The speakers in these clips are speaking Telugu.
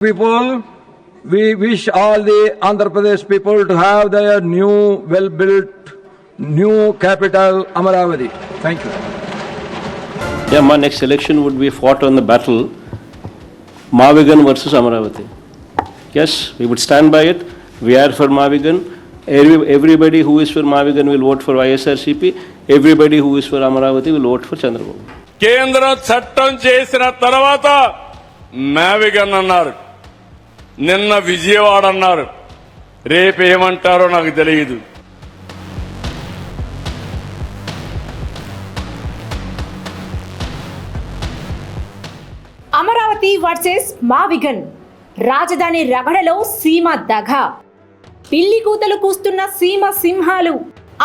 People, we wish all the Andhra Pradesh people to have their new, well-built, new capital, Amaravati. Thank you. Yeah, my next election would be fought on the battle, Mavigan versus Amaravati. Yes, we would stand by it. We are for Mavigan. Everybody who is for Mavigan will vote for ISRCP. Everybody who is for Amaravati will vote for Chandrababu. కేంద్రం చట్టం చేసిన తర్వాత మావిగన్ అన్నారు, నిన్న విజయవాడ అన్నారు, రేపు ఏమంటారో నాకు తెలియదు. అమరావతి వర్సెస్ మావిగన్, రాజధాని రగడలో సీమ దగ, పిల్లి కూతలు కూస్తున్న సీమ సింహాలు.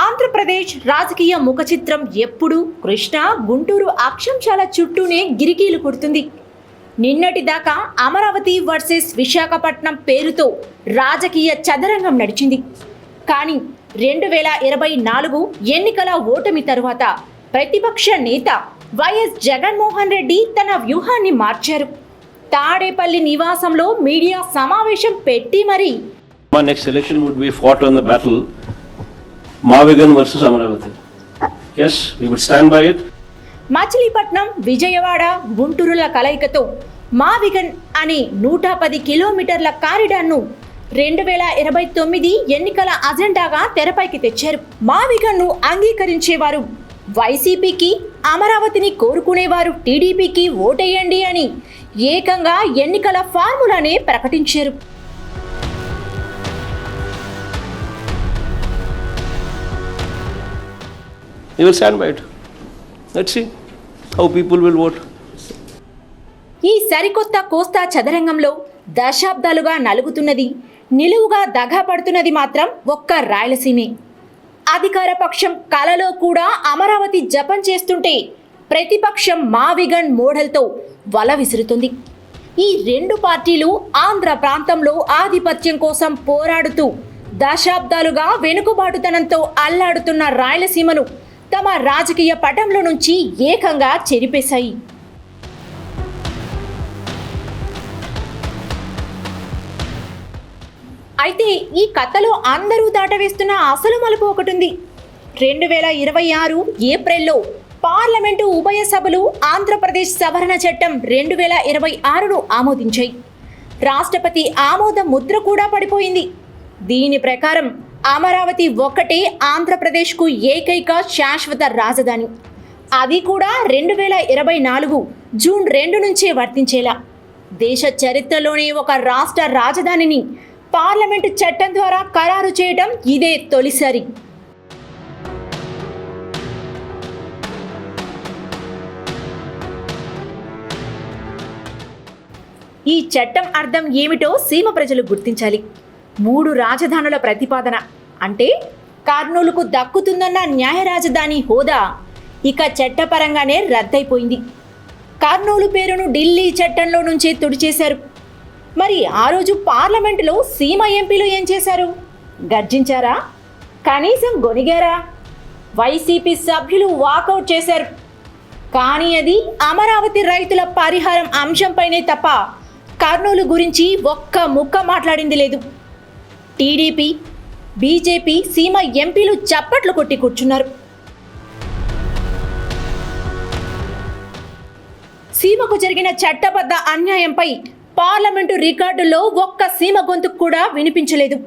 ఆంధ్రప్రదేశ్ రాజకీయ ముఖ చిత్రం ఎప్పుడు కృష్ణా గుంటూరు అక్షంశాల చుట్టూనే గిరికీలు కొడుతుంది. నిన్నటిదాకా అమరావతి వర్సెస్ విశాఖపట్నం పేరుతో రాజకీయ చదరంగం నడిచింది. కానీ 2024 ఎన్నికల ఓటమి తరువాత ప్రతిపక్ష నేత వైఎస్ జగన్మోహన్ రెడ్డి తన వ్యూహాన్ని మార్చారు. తాడేపల్లి నివాసంలో మీడియా సమావేశం పెట్టి మరి My next election would be fought on the battle, Mavigan versus Amaravati. Yes, we would stand by it. Machilipatnam, Vijayawada, గుంటూరుల కలయికతో మావిగన్ అనే 110 కిలోమీటర్ల కారిడార్ను 2029 ఎన్నికల అజెండాగా తెరపైకి తెచ్చారు. మావిగన్ను అంగీకరించేవారు వైసీపీకి, అమరావతిని కోరుకునేవారు టీడీపీకి ఓటేయండి అని ఏకంగా ఎన్నికల ఫార్ములానే ప్రకటించారు. We will stand by it. Let's see how people will vote. ఈ సరికొత్త కోస్తా చదరంగంలో దశాబ్దాలుగా నలుగుతున్నది, నిలువుగా దగా పడుతున్నది మాత్రం ఒక్క రాయలసీమే. అధికార పక్షం కలలో కూడా అమరావతి జపం చేస్తుంటే ప్రతిపక్షం మావిగన్ మోడల్తో వల విసురుతుంది. ఈ రెండు పార్టీలు ఆంధ్ర ప్రాంతంలో ఆధిపత్యం కోసం పోరాడుతూ దశాబ్దాలుగా వెనుకబాటుతనంతో అల్లాడుతున్న రాయలసీమను తమ రాజకీయ పటంలో నుంచి ఏకంగా చెరిపేశాయి. అయితే ఈ కథలో అందరూ దాటవేస్తున్న అసలు మలుపు ఒకటుంది. 2026 ఏప్రిల్లో పార్లమెంటు ఉభయ సభలు ఆంధ్రప్రదేశ్ సవరణ చట్టం 2026ను ఆమోదించాయి. రాష్ట్రపతి ఆమోద ముద్ర కూడా పడిపోయింది. దీని ప్రకారం అమరావతి ఒక్కటే ఆంధ్రప్రదేశ్కు ఏకైక శాశ్వత రాజధాని. అది కూడా 2024 జూన్ 2 నుంచే వర్తించేలా. దేశ చరిత్రలోనే ఒక రాష్ట్ర రాజధానిని పార్లమెంటు చట్టం ద్వారా ఖరారు చేయడం ఇదే తొలిసారి. ఈ చట్టం అర్థం ఏమిటో సీమ ప్రజలు గుర్తించాలి. 3 రాజధానుల ప్రతిపాదన అంటే కర్నూలుకు దక్కుతుందన్న న్యాయ రాజధాని హోదా ఇక చట్టపరంగానే రద్దయిపోయింది. కర్నూలు పేరును ఢిల్లీ చట్టంలో నుంచే తుడిచేశారు. మరి ఆ రోజు పార్లమెంటులో సీమ ఎంపీలు ఏం చేశారు? గర్జించారా? కనీసం గొనిగారా? వైసీపీ సభ్యులు వాకౌట్ చేశారు. కానీ అది అమరావతి రైతుల పరిహారం అంశంపైనే తప్ప కర్నూలు గురించి ఒక్క ముక్క మాట్లాడింది లేదు. టీడీపీ, బీజేపీ సీమ ఎంపీలు చప్పట్లు కొట్టి కూర్చున్నారు. సీమకు జరిగిన చట్టబద్ధ అన్యాయంపై పార్లమెంటు రికార్డుల్లో ఒక్క సీమ గొంతుకు కూడా వినిపించలేదు.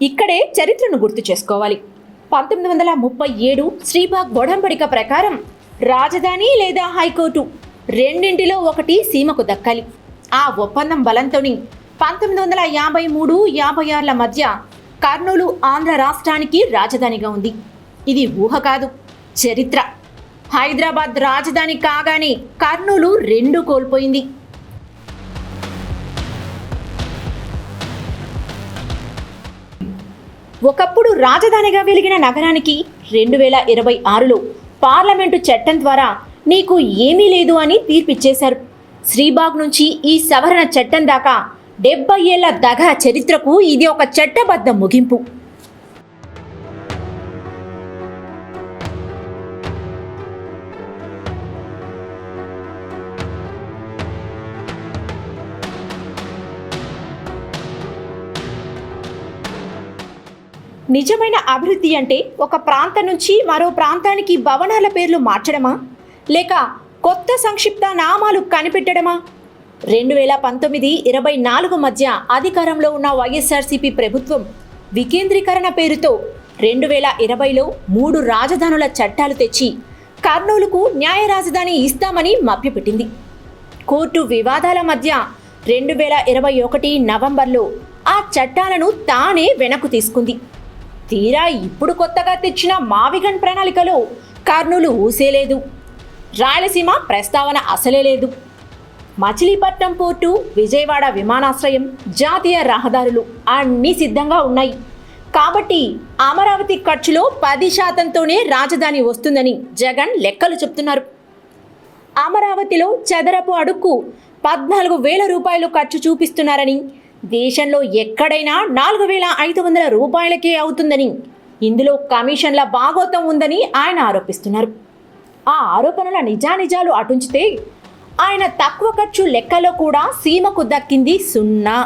ఇక్కడే చరిత్రను గుర్తు చేసుకోవాలి. 1937 శ్రీబాగ్ ఒడంబడిక ప్రకారం రాజధాని లేదా హైకోర్టు రెండింటిలో ఒకటి సీమకు దక్కాలి. ఆ ఒప్పందం బలంతోని 1953-56 మధ్య కర్నూలు ఆంధ్ర రాష్ట్రానికి రాజధానిగా ఉంది. ఇది ఊహ కాదు, చరిత్ర. హైదరాబాద్ రాజధాని కాగానే కర్నూలు 2 కోల్పోయింది. ఒకప్పుడు రాజధానిగా వెలిగిన నగరానికి 2026లో పార్లమెంటు చట్టం ద్వారా నీకు ఏమీ లేదు అని తీర్పిచ్చేశారు. శ్రీబాగ్ నుంచి ఈ సవరణ చట్టం దాకా 70 ఏళ్ల దగా చరిత్రకు ఇది ఒక చట్టబద్ధ ముగింపు. నిజమైన అభివృద్ధి అంటే ఒక ప్రాంతం నుంచి మరో ప్రాంతానికి భవనాల పేర్లు మార్చడమా, లేక కొత్త సంక్షిప్త నామాలు కనిపెట్టడమా? 2019-24 మధ్య అధికారంలో ఉన్న వైఎస్ఆర్సీపీ ప్రభుత్వం వికేంద్రీకరణ పేరుతో 2020లో 3 రాజధానుల చట్టాలు తెచ్చి కర్నూలుకు న్యాయ రాజధాని ఇస్తామని మభ్యపెట్టింది. కోర్టు వివాదాల మధ్య 2021 నవంబర్లో ఆ చట్టాలను తానే వెనక్కు తీసుకుంది. తీరా ఇప్పుడు కొత్తగా తెచ్చిన మావిగన్ ప్రణాళికలో కర్నూలు ఊసేలేదు, రాయలసీమ ప్రస్తావన అసలే లేదు. మచిలీపట్నం పోర్టు, విజయవాడ విమానాశ్రయం, జాతీయ రహదారులు అన్నీ సిద్ధంగా ఉన్నాయి. కాబట్టి అమరావతి ఖర్చులో 10%తోనే రాజధాని వస్తుందని జగన్ లెక్కలు చెప్తున్నారు. అమరావతిలో చదరపు అడుక్కు 14,000 రూపాయలు ఖర్చు చూపిస్తున్నారని, దేశంలో ఎక్కడైనా 4,500 రూపాయలకే అవుతుందని, ఇందులో కమిషన్ల బాగోతం ఉందని ఆయన ఆరోపిస్తున్నారు. ఆ ఆరోపణల నిజానిజాలు అటుంచితే ఆయన తక్కువ ఖర్చు లెక్కలో కూడా సీమకు దక్కింది 0.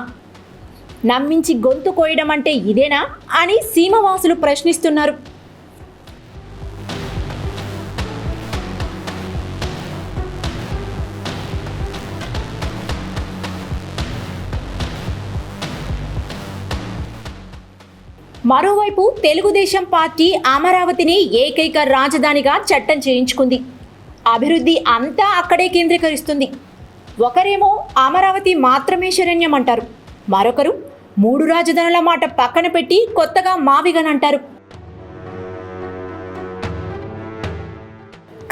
నమ్మించి గొంతు కోయడం అంటే ఇదేనా అని సీమవాసులు ప్రశ్నిస్తున్నారు. మరోవైపు తెలుగుదేశం పార్టీ అమరావతిని ఏకైక రాజధానిగా చట్టం చేయించుకుంది. అభివృద్ధి అంతా అక్కడే కేంద్రీకరిస్తుంది. ఒకరేమో అమరావతి మాత్రమే శరణ్యం అంటారు, మరొకరు 3 రాజధానుల మాట పక్కన పెట్టి కొత్తగా మావిగన్ అంటారు.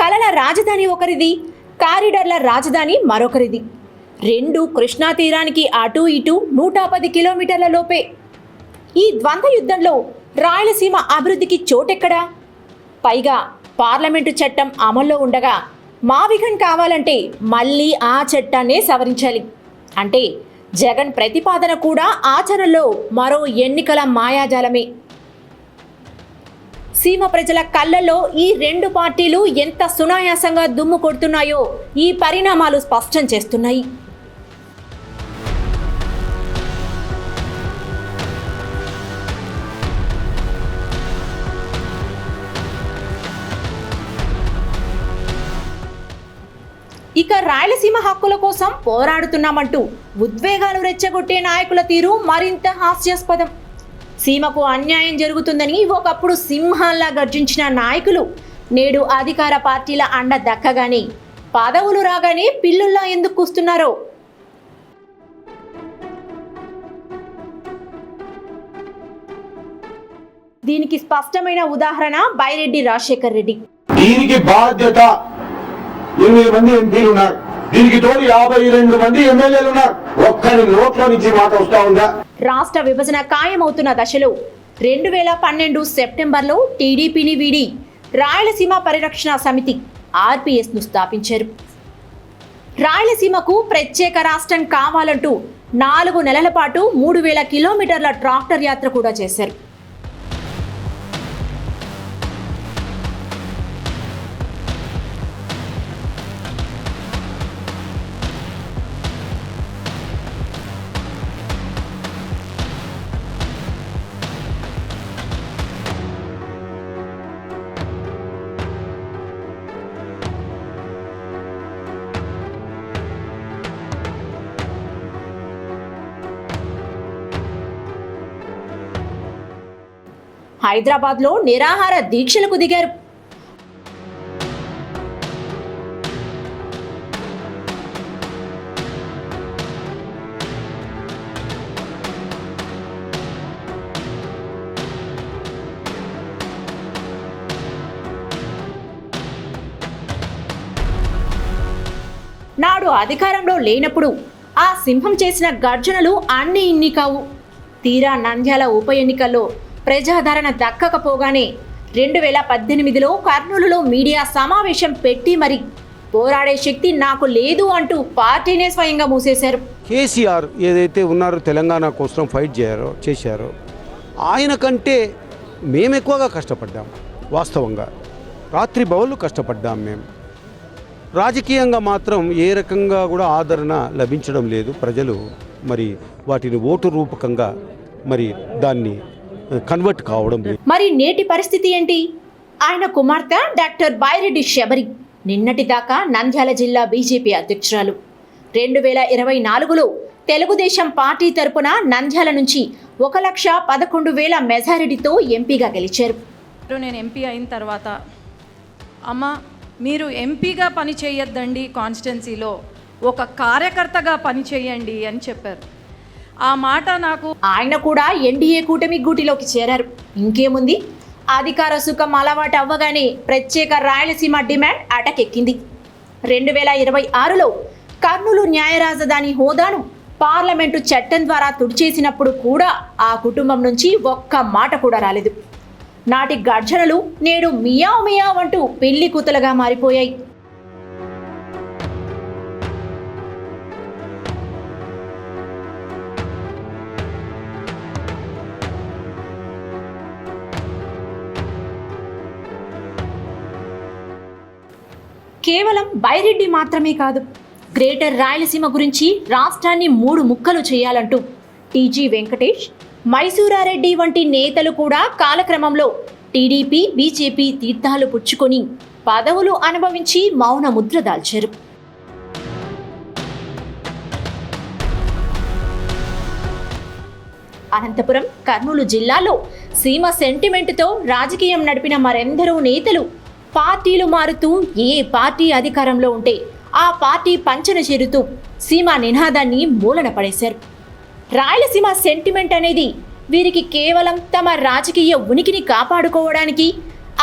కలల రాజధాని ఒకరిది, కారిడార్ల రాజధాని మరొకరిది. 2 కృష్ణా తీరానికి అటు ఇటు 110 కిలోమీటర్ల లోపే. ఈ ద్వంద్వ యుద్ధంలో రాయలసీమ అభివృద్ధికి చోటెక్కడా? పైగా పార్లమెంటు చట్టం అమల్లో ఉండగా మావిగన్ కావాలంటే మళ్ళీ ఆ చట్టాన్నే సవరించాలి. అంటే జగన్ ప్రతిపాదన కూడా ఆచరణలో మరో ఎన్నికల మాయాజాలమే. సీమ ప్రజల కళ్ళల్లో ఈ 2 పార్టీలు ఎంత సునాయాసంగా దుమ్ము కొడుతున్నాయో ఈ పరిణామాలు స్పష్టం చేస్తున్నాయి. ఇక రాయలసీమ హక్కుల కోసం పోరాడుతున్నామంటూ ఉద్వేగాలు రెచ్చగొట్టే నాయకుల తీరు మరింత హాస్యాస్పదం. సీమకు అన్యాయం జరుగుతుందని ఒకప్పుడు సింహాల్లా గర్జించిన నాయకులు నేడు అధికార పార్టీల అండ దక్కగానే, పదవులు రాగానే పిల్లుల్లా ఎందుకు కూస్తున్నారో. దీనికి స్పష్టమైన ఉదాహరణ బైరెడ్డి రాజశేఖర్ రెడ్డి. దీనికి బాధ్యత 8 మంది ఎంపీలు ఉన్నారు, దీనికి తోడు 52 మంది ఎమ్మెల్యేలు ఉన్నారు. ఒక్కరి నోట్లో నుంచి మాట వస్తా ఉందా? రాష్ట్ర విభజన ఖాయమవుతున్న దశలో 2012 సెప్టెంబర్లో టీడీపీని వీడి రాయలసీమ పరిరక్షణ సమితి ఆర్పీఎస్ను స్థాపించారు. రాయలసీమకు ప్రత్యేక రాష్ట్రం కావాలంటూ 4 నెలల పాటు 3,000 కిలోమీటర్ల ట్రాక్టర్ యాత్ర కూడా చేశారు. హైదరాబాద్లో నిరాహార దీక్షలకు దిగారు. నాడు అధికారంలో లేనప్పుడు ఆ సింహం చేసిన గర్జనలు అన్ని ఇన్ని కావు. తీరా నంద్యాల ఉప ఎన్నికల్లో ప్రజాదరణ దక్కకపోగానే 2018లో కర్నూలులో మీడియా సమావేశం పెట్టి మరి పోరాడే శక్తి నాకు లేదు అంటూ పార్టీనే స్వయంగా మూసేశారు. కేసీఆర్ ఏదైతే ఉన్నారో తెలంగాణ కోసం ఫైట్ చేశారో ఆయన కంటే మేము ఎక్కువగా కష్టపడ్డాం. వాస్తవంగా రాత్రి బౌళ్ళు కష్టపడ్డాం మేము. రాజకీయంగా మాత్రం ఏ రకంగా కూడా ఆదరణ లభించడం లేదు. ప్రజలు మరి వాటిని ఓటు రూపకంగా మరి దాన్ని కన్వర్ట్ కావడం లేదు. మరి నేటి పరిస్థితి ఏంటి? ఆయన కుమార్తె డాక్టర్ బాయిరెడ్డి శబరి నిన్నటి దాకా నంద్యాల జిల్లా బీజేపీ అధ్యక్షురాలు. 2024లో తెలుగుదేశం పార్టీ తరపున నంద్యాల నుంచి 1,11,000 మెజారిటీతో ఎంపీగా గెలిచారు. నేను ఎంపీ అయిన తర్వాత అమ్మ మీరు ఎంపీగా పని చేయొద్దండి, కాన్స్టిట్యున్సీలో ఒక కార్యకర్తగా పని చేయండి అని చెప్పారు. ఆ మాట నాకు ఆయన కూడా ఎన్డీఏ కూటమి గూటిలోకి చేరారు. ఇంకేముంది, అధికార సుఖం అలవాటు అవ్వగానే ప్రత్యేక రాయలసీమ డిమాండ్ అటకెక్కింది. 2026లో కర్నూలు న్యాయ రాజధాని హోదాను పార్లమెంటు చట్టం ద్వారా తుడిచేసినప్పుడు కూడా ఆ కుటుంబం నుంచి ఒక్క మాట కూడా రాలేదు. నాటి గర్జనలు నేడు మియావ్ మియావ్ అంటూ పెళ్లి కూతలుగా మారిపోయాయి. కేవలం బైరెడ్డి మాత్రమే కాదు, గ్రేటర్ రాయలసీమ గురించి రాష్ట్రాన్ని 3 ముక్కలు చేయాలంటూ టీజీ వెంకటేష్, మైసూరారెడ్డి వంటి నేతలు కూడా కాలక్రమంలో టీడీపీ, బీజేపీ తీర్థాలు పుచ్చుకొని పదవులు అనుభవించి మౌన ముద్ర దాల్చారు. అనంతపురం, కర్నూలు జిల్లాలో సీమ సెంటిమెంటుతో రాజకీయం నడిపిన మరెందరో నేతలు పార్టీలు మారుతూ ఏ పార్టీ అధికారంలో ఉంటే ఆ పార్టీ పంచన చేరుతూ సీమ నినాదాన్ని మూలన పడేశారు. రాయలసీమ సెంటిమెంట్ అనేది వీరికి కేవలం తమ రాజకీయ ఉనికిని కాపాడుకోవడానికి,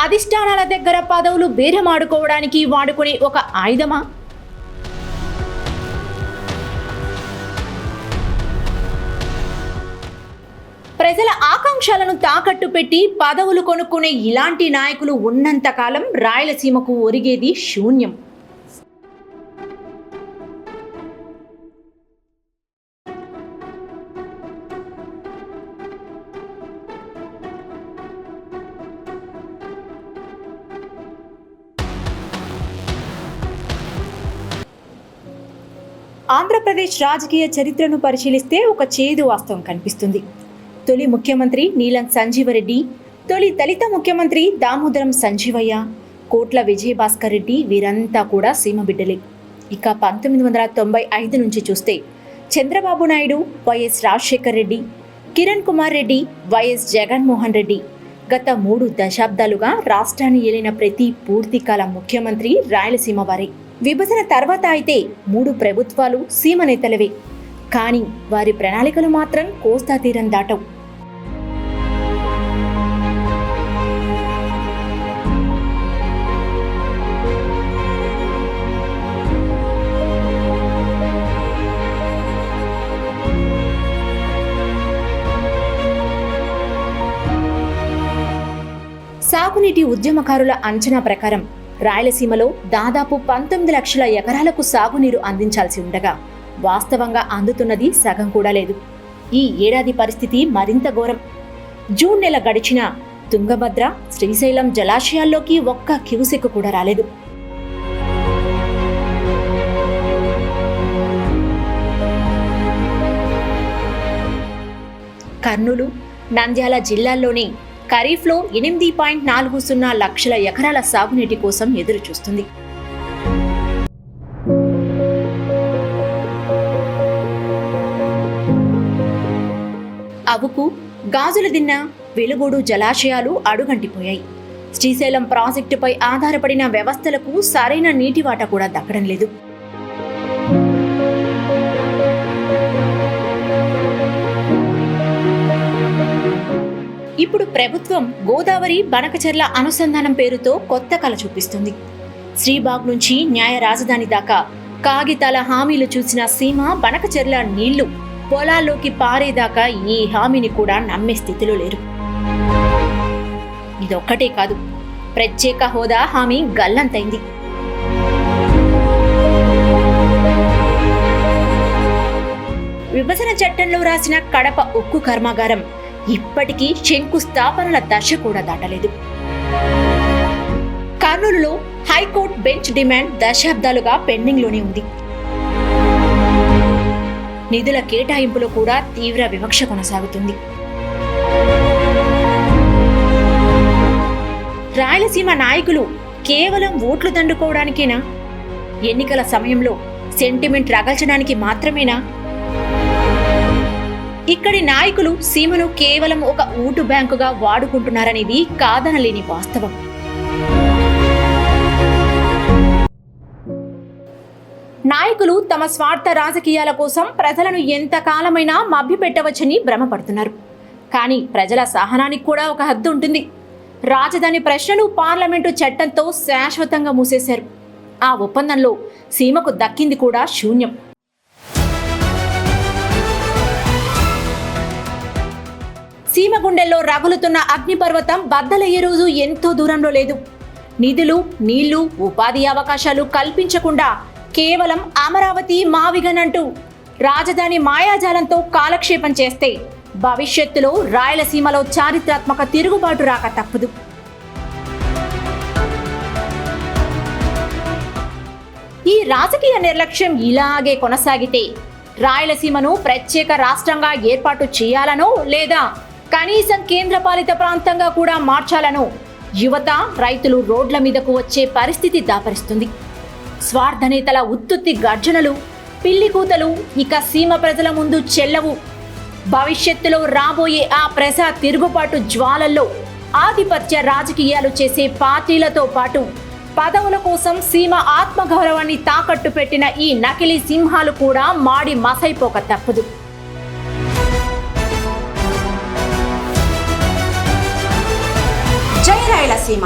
అధిష్టానాల దగ్గర పదవులు బేరమాడుకోవడానికి వాడుకునే ఒక ఆయుధమా? ప్రజల ఆకాంక్షలను తాకట్టు పెట్టి పదవులు కొనుక్కునే ఇలాంటి నాయకులు ఉన్నంతకాలం రాయలసీమకు ఒరిగేది శూన్యం. ఆంధ్రప్రదేశ్ రాజకీయ చరిత్రను పరిశీలిస్తే ఒక చేదు వాస్తవం కనిపిస్తుంది. తొలి ముఖ్యమంత్రి నీలం సంజీవరెడ్డి, తొలి దళిత ముఖ్యమంత్రి దామోదరం సంజీవయ్య, కోట్ల విజయభాస్కర్ రెడ్డి వీరంతా కూడా సీమ బిడ్డలే. ఇక 1995 నుంచి చూస్తే చంద్రబాబు నాయుడు, వైఎస్ రాజశేఖర్ రెడ్డి, కిరణ్ కుమార్ రెడ్డి, వైఎస్ జగన్మోహన్ రెడ్డి గత 3 దశాబ్దాలుగా రాష్ట్రాన్ని ఏలిన ప్రతి పూర్తికాల ముఖ్యమంత్రి రాయలసీమ వారే. విభజన తర్వాత అయితే 3 ప్రభుత్వాలు సీమ నేతలవే. కానీ వారి ప్రణాళికలు మాత్రం కోస్తా తీరం దాటవు. సాగునీటి ఉద్యమకారుల అంచనా ప్రకారం రాయలసీమలో దాదాపు 19 లక్షల ఎకరాలకు సాగునీరు అందించాల్సి ఉండగా వాస్తవంగా అందుతున్నది సగం కూడా లేదు. ఈ ఏడాది పరిస్థితి మరింత ఘోరం. జూన్ నెల గడిచినా తుంగభద్ర, శ్రీశైలం జలాశయాల్లోకి ఒక్క క్యూసెక్ కూడా రాలేదు. కర్నూలు, నంద్యాల జిల్లాల్లోని ఖరీఫ్లో 8.40 లక్షల ఎకరాల సాగునీటి కోసం ఎదురు చూస్తుంది. అవుకు, గాజులదిన్న, వెలుగోడు జలాశయాలు అడుగంటిపోయాయి. శ్రీశైలం ప్రాజెక్టుపై ఆధారపడిన వ్యవస్థలకు సరైన నీటి వాటా కూడా దక్కడం లేదు. ఇప్పుడు ప్రభుత్వం గోదావరి బనకచెర్ల అనుసంధానం పేరుతో కొత్త కళ చూపిస్తుంది. శ్రీబాగ్ నుంచి న్యాయ రాజధాని దాకా కాగితాల హామీలు చూసిన సీమ బనకచెర్ల నీళ్లు పొలాల్లోకి పారేదాకా ఈ హామీని కూడా నమ్మే స్థితిలో లేరు. ఇదొక్కటే కాదు, ప్రత్యేక హోదా హామీ గల్లంతైంది. విభజన చట్టంలో రాసిన కడప ఉక్కు కర్మాగారం ఇప్పటికీ శంకుస్థాపనల దశ కూడా దాటలేదు. కర్నూలులో హైకోర్టు బెంచ్ డిమాండ్ దశాబ్దాలుగా పెండింగ్లోనే ఉంది. నిధుల కేటాయింపులో కూడా తీవ్ర వివక్ష కొనసాగుతుంది. రాయలసీమ నాయకులు కేవలం ఓట్లు దండుకోవడానికేనా? ఎన్నికల సమయంలో సెంటిమెంట్ రగల్చడానికి మాత్రమేనా? ఇక్కడి నాయకులు సీమను కేవలం ఒక ఓటు బ్యాంకుగా వాడుకుంటున్నారనేది కాదనలేని వాస్తవం. నాయకులు తమ స్వార్థ రాజకీయాల కోసం ప్రజలను ఎంతకాలమైనా మభ్యపెట్టవచ్చని భ్రమపడుతున్నారు. కానీ ప్రజల సహనానికి కూడా ఒక హద్దు ఉంటుంది. రాజధాని ప్రశ్నను పార్లమెంటు చట్టంతో శాశ్వతంగా మూసేశారు. ఆ ఒప్పందంలో సీమకు దక్కింది కూడా శూన్యం. సీమ గుండెల్లో రగులుతున్న అగ్నిపర్వతం బద్దలయ్యే రోజు ఎంతో దూరంలో లేదు. నిధులు, నీళ్లు, ఉపాధి అవకాశాలు కల్పించకుండా కేవలం అమరావతి మావిగన్ అంటూ రాజధాని మాయాజాలంతో కాలక్షేపం చేస్తే భవిష్యత్తులో రాయలసీమలో చారిత్రాత్మక తిరుగుబాటు రాక తప్పదు. ఈ రాజకీయ నిర్లక్ష్యం ఇలాగే కొనసాగితే రాయలసీమను ప్రత్యేక రాష్ట్రంగా ఏర్పాటు చేయాలనో లేదా కనీసం కేంద్రపాలిత ప్రాంతంగా కూడా మార్చాలనో యువత, రైతులు రోడ్ల మీదకు వచ్చే పరిస్థితి దాపరిస్తుంది. స్వార్థ నేతల ఉత్తుత్తి గర్జనలు, పిల్లి కూతలు ఇక సీమ ప్రజల ముందు చెల్లవు. భవిష్యత్తులో రాబోయే ఆ ప్రజా తిరుగుబాటు జ్వాలల్లో ఆధిపత్య రాజకీయాలు చేసే పార్టీలతో పాటు పదవుల కోసం సీమ ఆత్మగౌరవాన్ని తాకట్టు పెట్టిన ఈ నకిలీ సింహాలు కూడా మాడి మసైపోక తప్పదు. జై రాయలసీమ.